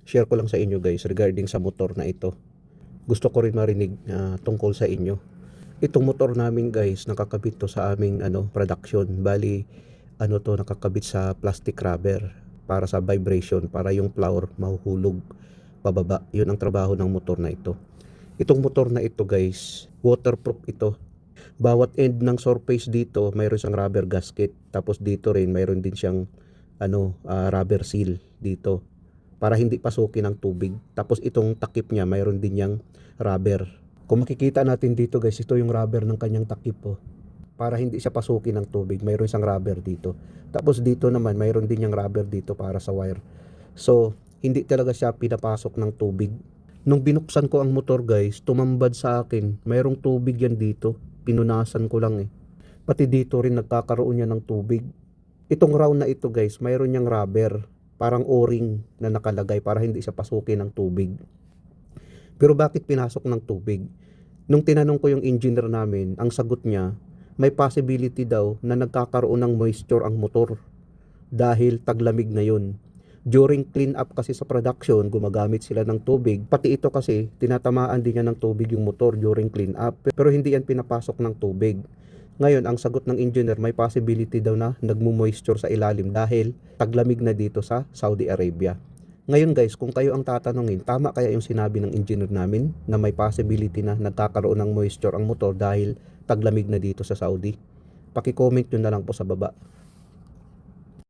share ko lang sa inyo guys regarding sa motor na ito. Gusto ko rin marinig tungkol sa inyo. Itong motor namin guys, nakakabit to sa aming production. Bali, to nakakabit sa plastic rubber para sa vibration, para yung flower mahuhulog pababa. Yun ang trabaho ng motor na ito. Itong motor na ito guys, waterproof ito. Bawat end ng surface dito, mayroon siyang rubber gasket. Tapos dito rin, mayroon din siyang rubber seal dito para hindi pasukin ng tubig. Tapos itong takip niya, mayroon din yang rubber. Kung makikita natin dito guys, ito yung rubber ng kanyang takip para hindi siya pasukin ng tubig. Mayroon siyang rubber dito. Tapos dito naman, mayroon din yung rubber dito para sa wire. So, hindi talaga siya pinapasok ng tubig. Nung binuksan ko ang motor guys, tumambad sa akin. Mayroong tubig yan dito. Pinunasan ko lang Pati dito rin nagkakaroon niya ng tubig. Itong round na ito guys, mayroon niyang rubber. Parang o-ring na nakalagay para hindi siya pasukin ng tubig. Pero bakit pinasok ng tubig? Nung tinanong ko yung engineer namin, ang sagot niya, may possibility daw na nagkakaroon ng moisture ang motor dahil taglamig na yun. During clean up kasi sa production, gumagamit sila ng tubig. Pati ito kasi, tinatamaan din niya ng tubig yung motor during clean up. Pero hindi yan pinapasok ng tubig. Ngayon, ang sagot ng engineer, may possibility daw na nagmo-moisture sa ilalim dahil taglamig na dito sa Saudi Arabia. Ngayon guys, kung kayo ang tatanungin, tama kaya yung sinabi ng engineer namin na may possibility na nagkakaroon ng moisture ang motor dahil taglamig na dito sa Saudi? Paki-comment nyo na lang po sa baba.